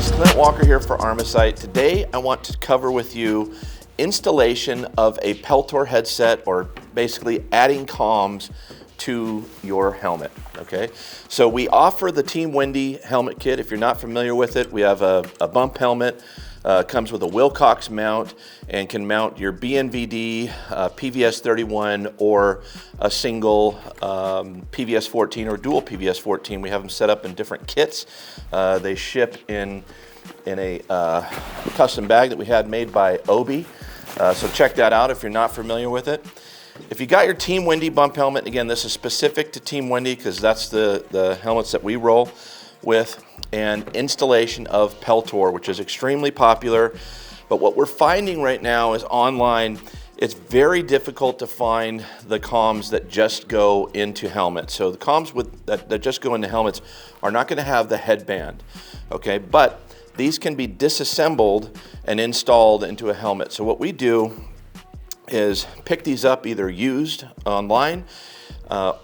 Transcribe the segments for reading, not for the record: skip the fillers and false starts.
guys, Clint Walker here for Armasight. Today I want to cover with you installation of a Peltor headset, or basically adding comms to your helmet, okay? So we offer the Team Wendy helmet kit. If you're not familiar with it, we have a bump helmet. Comes with a Wilcox mount and can mount your BNVD, PVS 31, or a single PVS 14 or dual PVS 14. We have them set up in different kits. They ship in a custom bag that we had made by Obi. So check that out if you're not familiar with it. If you got your Team Wendy bump helmet, again, this is specific to Team Wendy because that's the helmets that we roll with, and installation of Peltor, which is extremely popular. But what we're finding right now is online, it's very difficult to find the comms that just go into helmets. So the comms that just go into helmets are not going to have the headband, okay? But these can be disassembled and installed into a helmet. So what we do is pick these up either used online,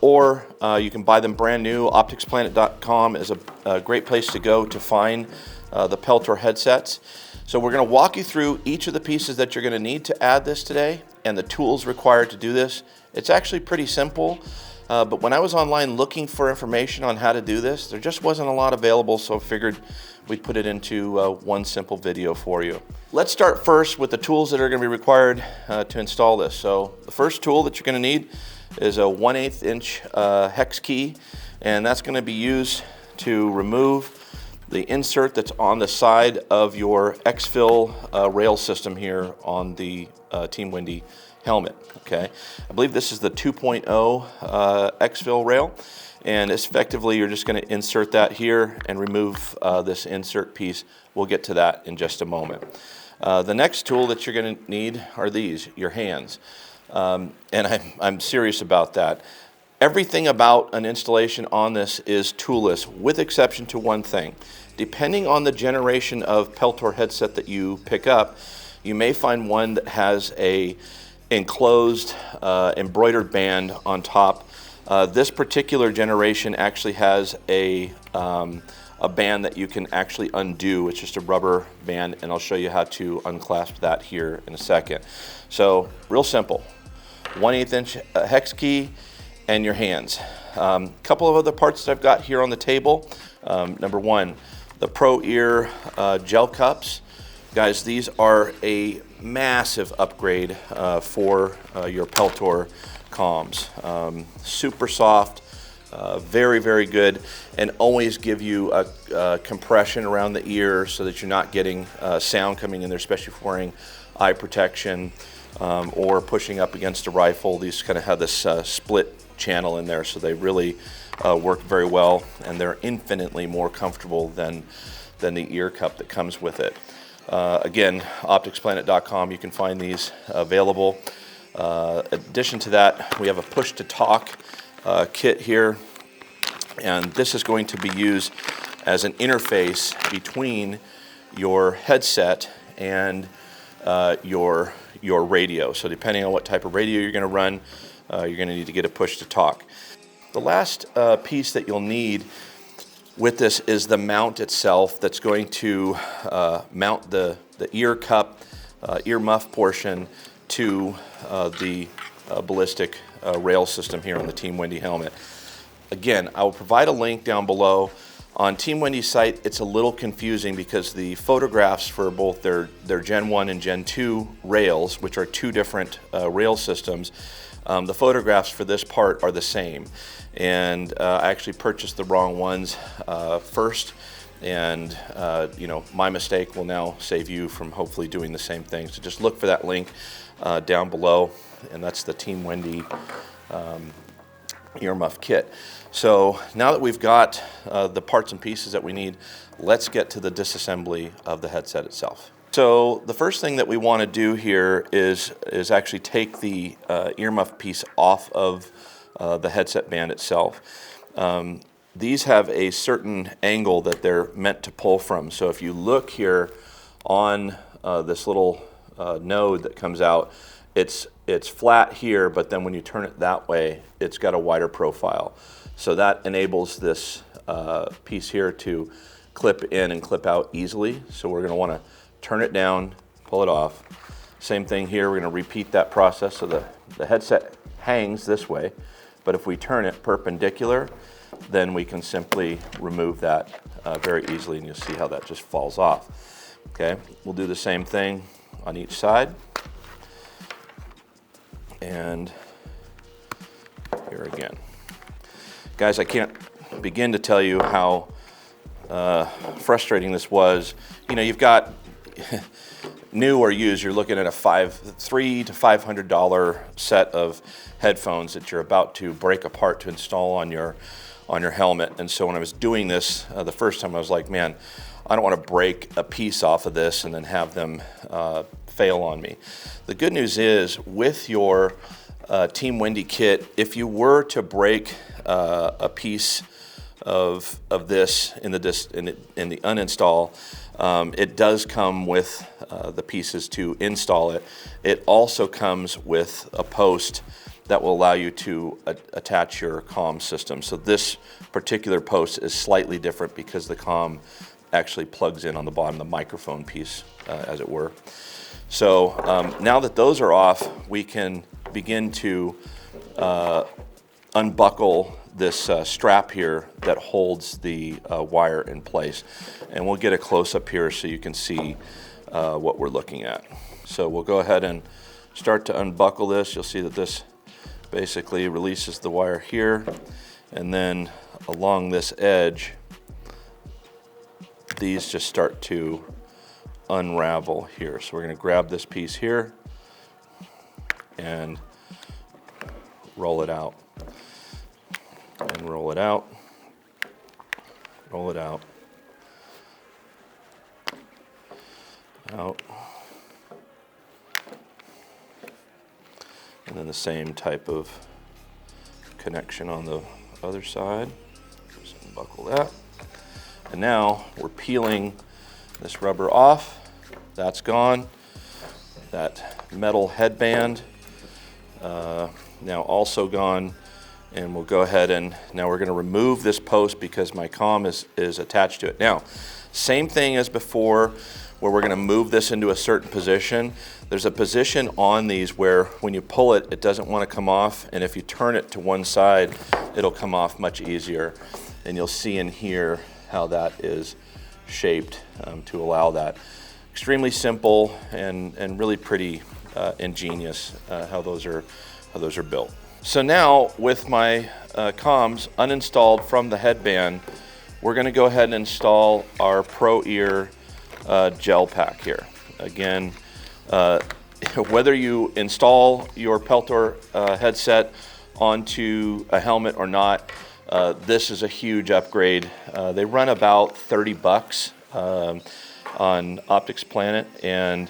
or you can buy them brand new. Opticsplanet.com is a great place to go to find the Peltor headsets. So we're going to walk you through each of the pieces that you're going to need to add this today and the tools required to do this. It's actually pretty simple, but when I was online looking for information on how to do this, there just wasn't a lot available, so I figured we'd put it into one simple video for you. Let's start first with the tools that are going to be required to install this. So the first tool that you're going to need is a 1/8 inch hex key, and that's going to be used to remove the insert that's on the side of your exfil rail system here on the Team Wendy helmet, okay? I believe this is the 2.0 exfil rail, and effectively you're just going to insert that here and remove this insert piece. We'll get to that in just a moment. The next tool that you're going to need are these, your hands. And I'm serious about that. Everything about an installation on this is toolless, with exception to one thing. Depending on the generation of Peltor headset that you pick up, you may find one that has a enclosed embroidered band on top. This particular generation actually has a band that you can actually undo. It's just a rubber band, and I'll show you how to unclasp that here in a second. So real simple, 1/8 inch hex key and your hands. Couple of other parts that I've got here on the table. Number one, the Pro Ear gel cups. Guys, these are a massive upgrade for your Peltor comms. Super soft, very, very good, and always give you a compression around the ear so that you're not getting sound coming in there, especially if wearing eye protection or pushing up against a rifle. These kind of have this split channel in there, so they really work very well, and they're infinitely more comfortable than the ear cup that comes with it. Again, opticsplanet.com, you can find these available. In addition to that, we have a push-to-talk kit here, and this is going to be used as an interface between your headset and your radio. So depending on what type of radio you're going to run, you're going to need to get a push-to-talk. The last piece that you'll need with this is the mount itself that's going to mount the ear cup, ear muff portion to the ballistic rail system here on the Team Wendy helmet. Again, I will provide a link down below. On Team Wendy's site, it's a little confusing because the photographs for both their Gen 1 and Gen 2 rails, which are two different rail systems, the photographs for this part are the same. And I actually purchased the wrong ones first, and you know, my mistake will now save you from hopefully doing the same thing. So just look for that link down below, and that's the Team Wendy earmuff kit. So now that we've got the parts and pieces that we need, let's get to the disassembly of the headset itself. So the first thing that we want to do here is actually take the earmuff piece off of the headset band itself. These have a certain angle that they're meant to pull from. So if you look here on this little node that comes out, it's flat here, but then when you turn it that way, it's got a wider profile. So that enables this piece here to clip in and clip out easily. So we're going to want to turn it down, pull it off. Same thing here, we're going to repeat that process so the headset hangs this way, but if we turn it perpendicular, then we can simply remove that very easily, and you'll see how that just falls off. Okay, we'll do the same thing on each side. And here again. Guys, I can't begin to tell you how frustrating this was. You know, you've got new or used, you're looking at a $300 to $500 set of headphones that you're about to break apart to install on your helmet. And so when I was doing this the first time, I was like, man, I don't want to break a piece off of this and then have them fail on me. The good news is, with your Team Wendy kit, if you were to break a piece of this in the uninstall, it does come with the pieces to install it. It also comes with a post that will allow you to attach your comm system. So this particular post is slightly different because the comm actually plugs in on the bottom, the microphone piece, as it were. So now that those are off, we can begin to unbuckle this strap here that holds the wire in place. And we'll get a close-up here so you can see what we're looking at. So we'll go ahead and start to unbuckle this. You'll see that this basically releases the wire here, and then along this edge, these just start to unravel here. So we're going to grab this piece here and roll it out, and roll it out, roll it out, out, and then the same type of connection on the other side. Just unbuckle that. And now we're peeling this rubber off. That's gone. That metal headband now also gone. And we'll go ahead and now we're going to remove this post because my comm is attached to it. Now, same thing as before, where we're going to move this into a certain position. There's a position on these where when you pull it, it doesn't want to come off, and if you turn it to one side, it'll come off much easier. And you'll see in here how that is shaped to allow that. Extremely simple and really pretty ingenious how those are built. So now, with my comms uninstalled from the headband, we're going to go ahead and install our Pro Ear gel pack here. Again, whether you install your Peltor headset onto a helmet or not, this is a huge upgrade. They run about $30 on Optics Planet, and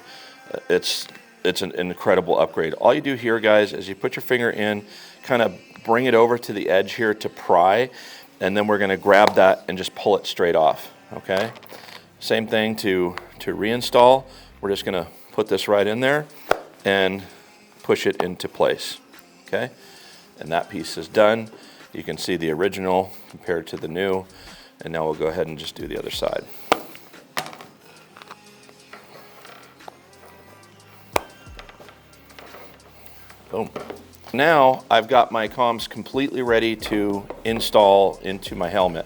it's an incredible upgrade. All you do here, guys, is you put your finger in, kind of bring it over to the edge here to pry, and then we're going to grab that and just pull it straight off. Okay. Same thing to reinstall. We're just going to put this right in there and push it into place. Okay, and that piece is done. You can see the original compared to the new, and now we'll go ahead and just do the other side. Boom. Now I've got my comms completely ready to install into my helmet.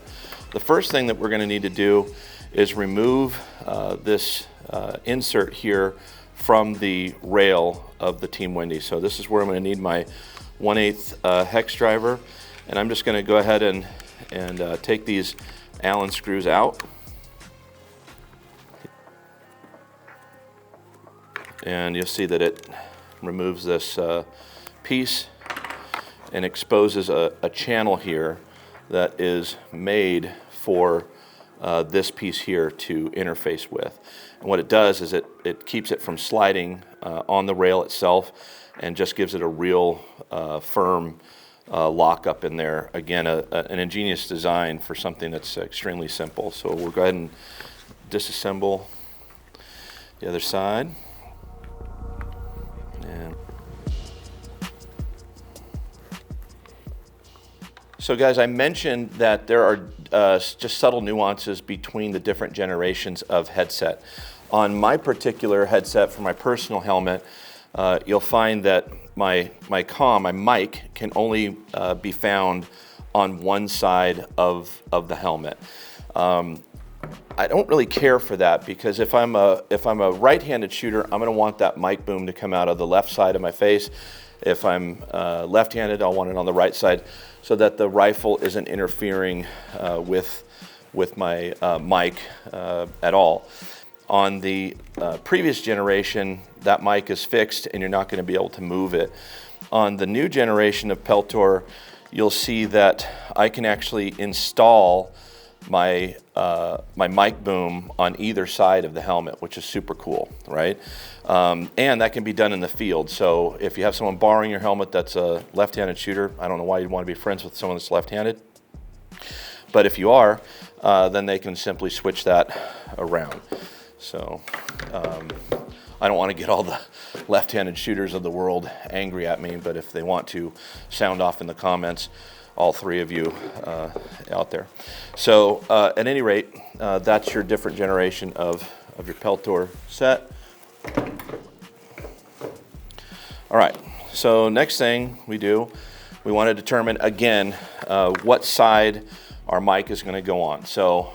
The first thing that we're going to need to do is remove this insert here from the rail of the Team Wendy. So this is where I'm going to need my 1/8 hex driver, and I'm just going to go ahead and take these Allen screws out. And you'll see that it removes this piece and exposes a channel here that is made for this piece here to interface with. And what it does is it keeps it from sliding on the rail itself and just gives it a real firm lock up in there. Again, an ingenious design for something that's extremely simple. So we'll go ahead and disassemble the other side. And So guys, I mentioned that there are just subtle nuances between the different generations of headset. On my particular headset for my personal helmet, you'll find that my mic can only be found on one side of the helmet. I don't really care for that, because if I'm a right-handed shooter, I'm going to want that mic boom to come out of the left side of my face. If I'm left-handed, I'll want it on the right side, so that the rifle isn't interfering with my mic at all. On the previous generation, that mic is fixed and you're not going to be able to move it. On the new generation of Peltor, you'll see that I can actually install my mic boom on either side of the helmet, which is super cool, right? And that can be done in the field. So if you have someone borrowing your helmet that's a left-handed shooter, I don't know why you'd want to be friends with someone that's left-handed, but if you are, then they can simply switch that around. So I don't want to get all the left-handed shooters of the world angry at me, but if they want to, sound off in the comments, all three of you out there. So at any rate, that's your different generation of your Peltor set. All right, so next thing we do, we want to determine again what side our mic is going to go on. So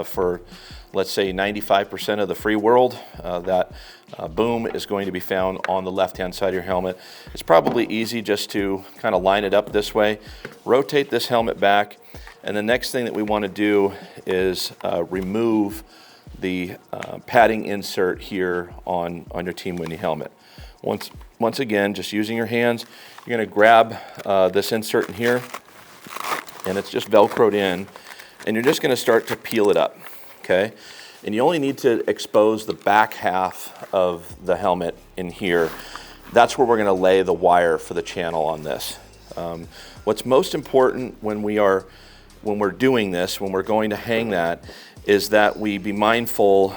for, let's say, 95% of the free world, that boom is going to be found on the left-hand side of your helmet. It's probably easy just to kind of line it up this way, rotate this helmet back, and the next thing that we want to do is remove the padding insert here on your Team Wendy helmet. Once again, just using your hands, you're going to grab this insert in here, and it's just Velcroed in, and you're just going to start to peel it up, okay? And you only need to expose the back half of the helmet in here. That's where we're going to lay the wire for the channel on this. What's most important when we're doing this, when we're going to hang that, is that we be mindful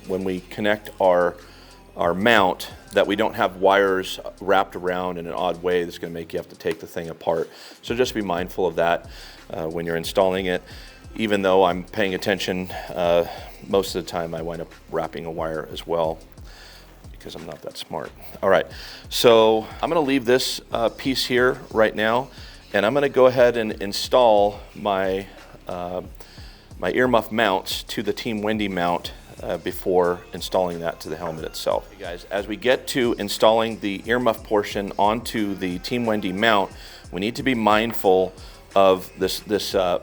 when we connect our mount that we don't have wires wrapped around in an odd way that's going to make you have to take the thing apart. So just be mindful of that when you're installing it. Even though I'm paying attention, most of the time I wind up wrapping a wire as well, because I'm not that smart. All right, so I'm going to leave this piece here right now, and I'm going to go ahead and install my my earmuff mounts to the Team Wendy mount before installing that to the helmet itself. Hey guys, as we get to installing the earmuff portion onto the Team Wendy mount, we need to be mindful of this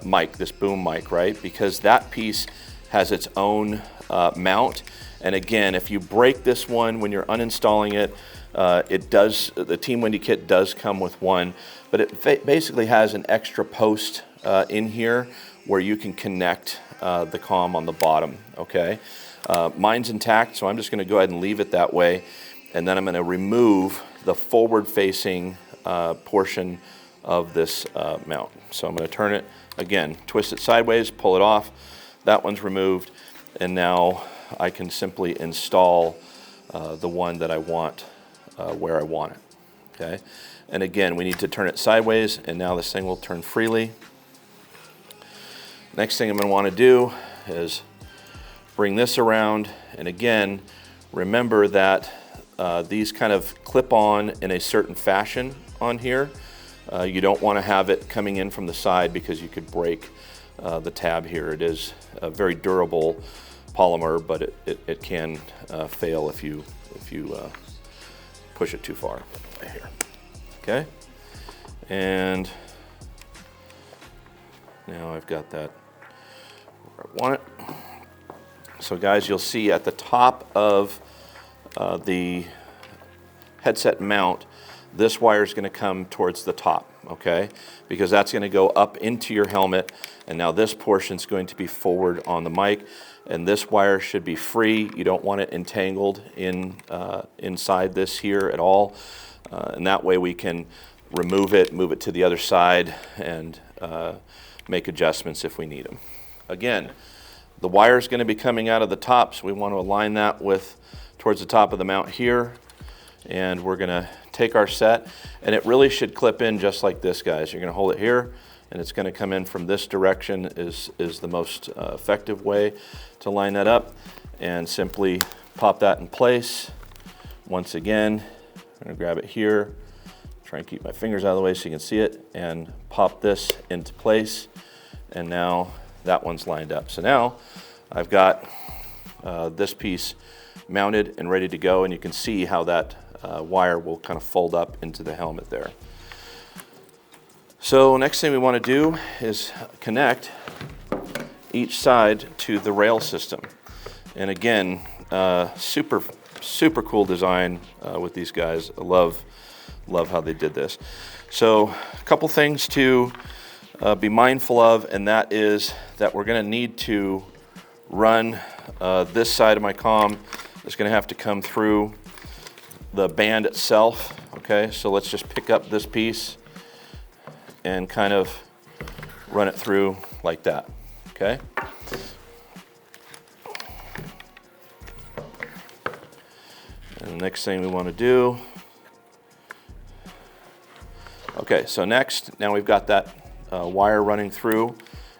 mic, this boom mic, right? Because that piece has its own mount, and again, if you break this one when you're uninstalling it, the Team Wendy kit does come with one, but it basically has an extra post in here where you can connect the comm on the bottom, okay? Mine's intact, so I'm just going to go ahead and leave it that way, and then I'm going to remove the forward-facing portion of this mount. So I'm going to turn it, again, twist it sideways, pull it off. That one's removed, and now I can simply install the one that I want where I want it, okay? And again, we need to turn it sideways, and now this thing will turn freely. Next thing I'm going to want to do is bring this around, and again, remember that these kind of clip on in a certain fashion on here. You don't want to have it coming in from the side because you could break the tab here. It is a very durable polymer, but it can fail if you push it too far right here. Okay, and now I've got that where I want it. So guys, you'll see at the top of the headset mount, this wire is going to come towards the top, okay? Because that's going to go up into your helmet, and now this portion is going to be forward on the mic, and this wire should be free. You don't want it entangled inside this here at all, and that way we can remove it, move it to the other side, and make adjustments if we need them. Again, the wire is going to be coming out of the top, so we want to align that towards the top of the mount here, and we're going to take our set, and it really should clip in just like this, guys. You're going to hold it here, and it's going to come in from this direction is the most effective way to line that up. And simply pop that in place. Once again, I'm going to grab it here, try and keep my fingers out of the way so you can see it, and pop this into place. And now that one's lined up. So now I've got this piece mounted and ready to go, and you can see how that wire will kind of fold up into the helmet there. So next thing we want to do is connect each side to the rail system. And again, super cool design with these guys. I love how they did this. So a couple things to be mindful of, and that is that we're going to need to run this side of my comm. It's going to have to come through the band itself. Okay, so let's just pick up this piece and kind of run it through like that. Okay. And the next thing we want to do, okay, so next, now we've got that wire running through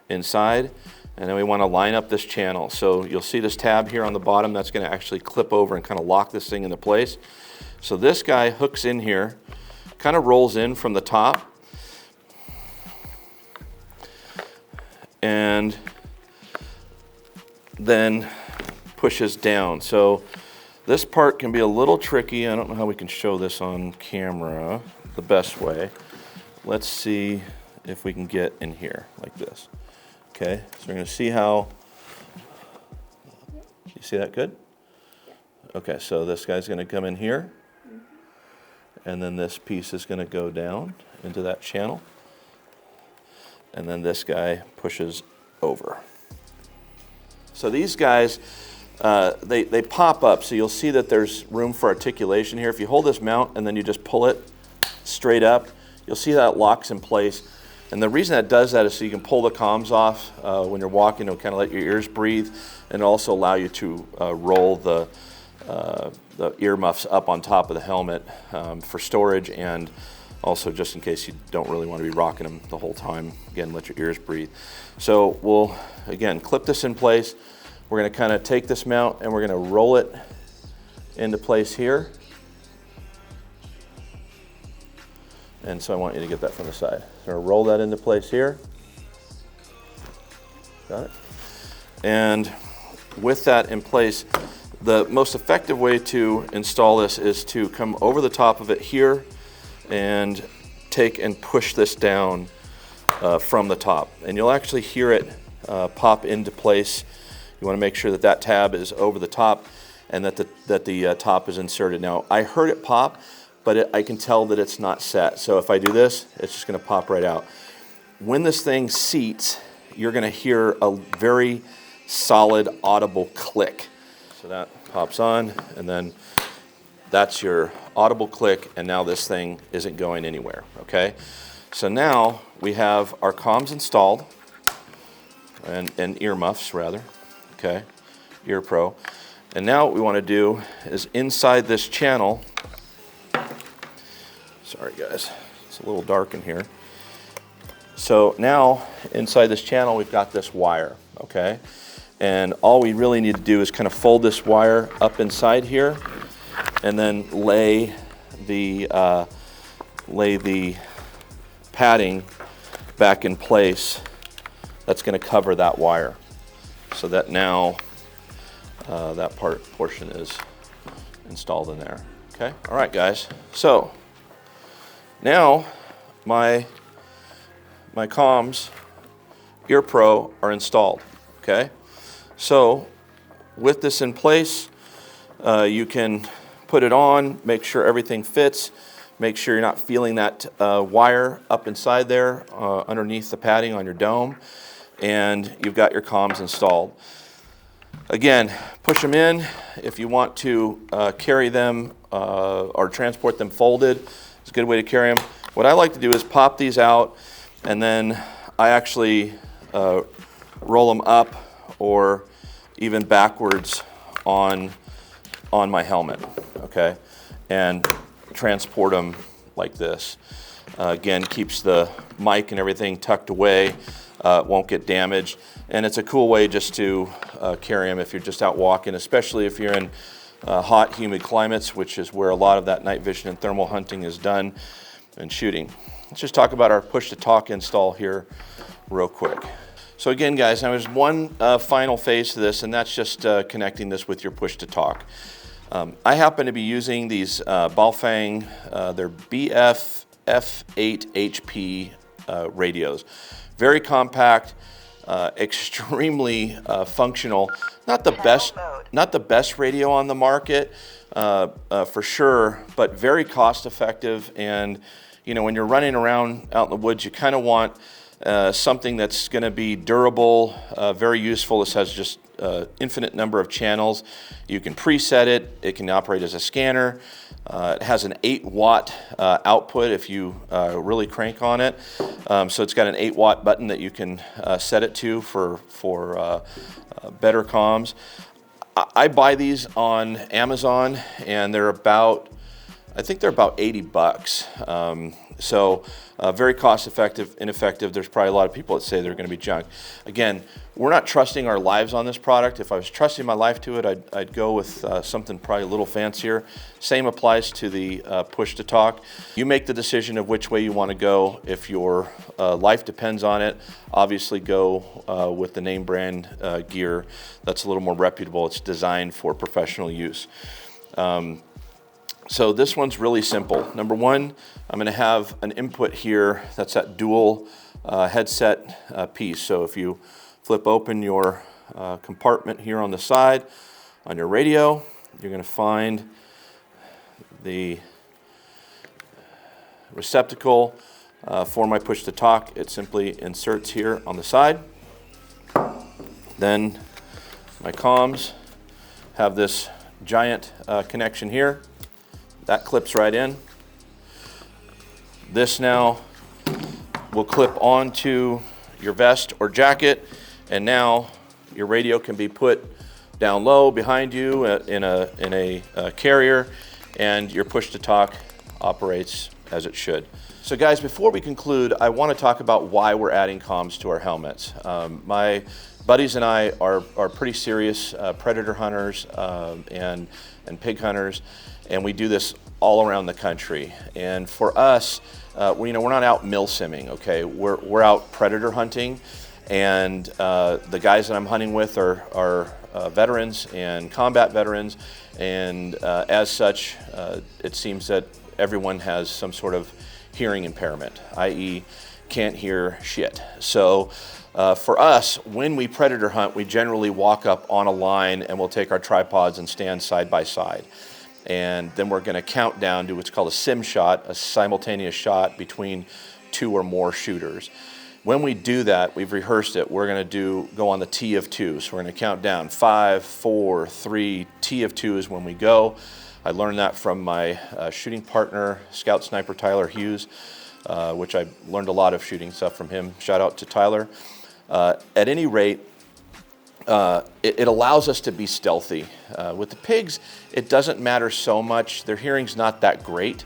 inside, and then we want to line up this channel. So you'll see this tab here on the bottom that's going to actually clip over and kind of lock this thing into place. So this guy hooks in here, kind of rolls in from the top, and then pushes down. So this part can be a little tricky. I don't know how we can show this on camera the best way. Let's see if we can get in here like this. Okay, so we're going to see how, you see that good? Okay, so this guy's going to come in here, and then this piece is going to go down into that channel, and then this guy pushes over. So these guys, they pop up, so you'll see that there's room for articulation here. If you hold this mount and then you just pull it straight up, you'll see that it locks in place. And the reason that does that is so you can pull the comms off when you're walking. It'll kind of let your ears breathe, and also allow you to roll the earmuffs up on top of the helmet for storage, and also just in case you don't really want to be rocking them the whole time. Again, let your ears breathe. So we'll, again, clip this in place. We're going to kind of take this mount and we're going to roll it into place here. And so I want you to get that from the side. So we'll roll that into place here. Got it? And with that in place, the most effective way to install this is to come over the top of it here and take and push this down from the top. And you'll actually hear it pop into place. You want to make sure that that tab is over the top and that the top is inserted. Now, I heard it pop, but I can tell that it's not set. So if I do this, it's just going to pop right out. When this thing seats, you're going to hear a very solid audible click. So that pops on, and then that's your audible click, and now this thing isn't going anywhere, okay? So now we have our comms installed, and earmuffs rather, okay, Ear Pro. And now what we want to do is inside this channel, sorry guys, it's a little dark in here. So now inside this channel we've got this wire, okay? And all we really need to do is kind of fold this wire up inside here and then lay the padding back in place that's going to cover that wire, so that now that portion is installed in there. Okay, all right guys, so now my comms Ear Pro are installed. Okay, so with this in place, you can put it on, make sure everything fits, make sure you're not feeling that wire up inside there underneath the padding on your dome, and you've got your comms installed. Again, push them in. If you want to carry them or transport them folded, it's a good way to carry them. What I like to do is pop these out, and then I actually roll them up or even backwards on my helmet, okay, and transport them like this. Again, keeps the mic and everything tucked away. It won't get damaged. And it's a cool way just to carry them if you're just out walking, especially if you're in hot, humid climates, which is where a lot of that night vision and thermal hunting is done and shooting. Let's just talk about our push-to-talk install here real quick. So again, guys, now there's one final phase to this, and that's just connecting this with your push-to-talk. I happen to be using these Baofeng, they're BF F8 HP radios. Very compact, extremely functional. Not the best radio on the market for sure, but very cost effective. And you know, when you're running around out in the woods, you kind of want something that's going to be durable, very useful. This has just infinite number of channels. You can preset it. It can operate as a scanner. It has an 8-watt output if you really crank on it. So it's got an 8-watt button that you can set it to for better comms. I buy these on Amazon, and they're about, I think they're about 80 bucks. So very cost effective, ineffective. There's probably a lot of people that say they're going to be junk. Again, we're not trusting our lives on this product. If I was trusting my life to it, I'd go with something probably a little fancier. Same applies to the push-to-talk. You make the decision of which way you want to go. If your life depends on it, obviously go with the name brand gear. That's a little more reputable. It's designed for professional use. So this one's really simple. Number one, I'm going to have an input here that's that dual headset piece. So if you flip open your compartment here on the side on your radio, you're going to find the receptacle for my push-to-talk. It simply inserts here on the side. Then my comms have this giant connection here. That clips right in. This now will clip onto your vest or jacket, and now your radio can be put down low behind you in a carrier, and your push-to-talk operates as it should. So guys, before we conclude, I want to talk about why we're adding comms to our helmets. My buddies and I are pretty serious predator hunters and pig hunters, and we do this all around the country. And for us, we're not out milsimming, okay? We're out predator hunting, and the guys that I'm hunting with are veterans and combat veterans, and as such, it seems that everyone has some sort of hearing impairment, i.e. can't hear shit. So for us, when we predator hunt, we generally walk up on a line, and we'll take our tripods and stand side by side. And then we're going to count down to what's called a sim shot, a simultaneous shot between two or more shooters. When we do that, we've rehearsed it, we're going to go on the T of 2. So we're going to count down 5, 4, 3, T of 2 is when we go. I learned that from my shooting partner, Scout Sniper Tyler Hughes, which I learned a lot of shooting stuff from him. Shout out to Tyler. At any rate, it allows us to be stealthy. With the pigs, it doesn't matter so much. Their hearing's not that great.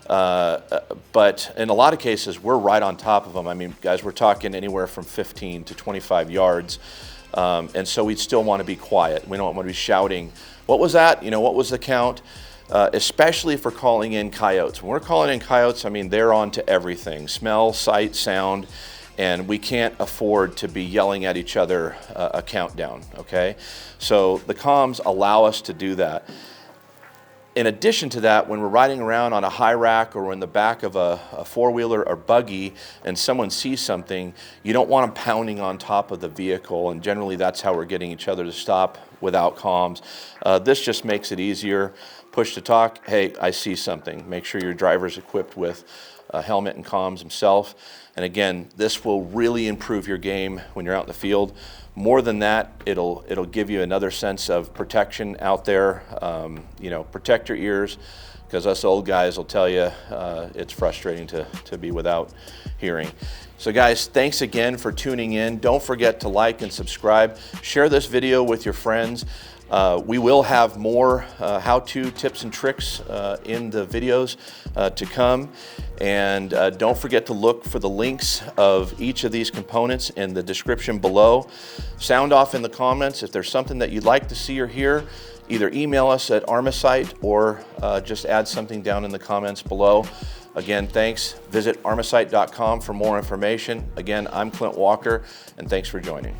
But in a lot of cases, we're right on top of them. I mean, guys, we're talking anywhere from 15 to 25 yards. And so we'd still want to be quiet. We don't want to be shouting, what was that? What was the count? Especially for calling in coyotes. When we're calling in coyotes, I mean, they're on to everything. Smell, sight, sound. And we can't afford to be yelling at each other a countdown, okay? So the comms allow us to do that. In addition to that, when we're riding around on a high rack or in the back of a four-wheeler or buggy and someone sees something, you don't want them pounding on top of the vehicle, and generally that's how we're getting each other to stop without comms. This just makes it easier. Push to talk, hey, I see something. Make sure your driver's equipped with a helmet and comms himself. And again, this will really improve your game when you're out in the field. More than that, it'll give you another sense of protection out there. Protect your ears, because us old guys will tell you it's frustrating to be without hearing. So guys, thanks again for tuning in. Don't forget to like and subscribe. Share this video with your friends. We will have more how-to tips and tricks in the videos to come. And don't forget to look for the links of each of these components in the description below. Sound off in the comments if there's something that you'd like to see or hear. Either email us at Armacite or just add something down in the comments below. Again, thanks. Visit armacite.com for more information. Again, I'm Clint Walker, and thanks for joining.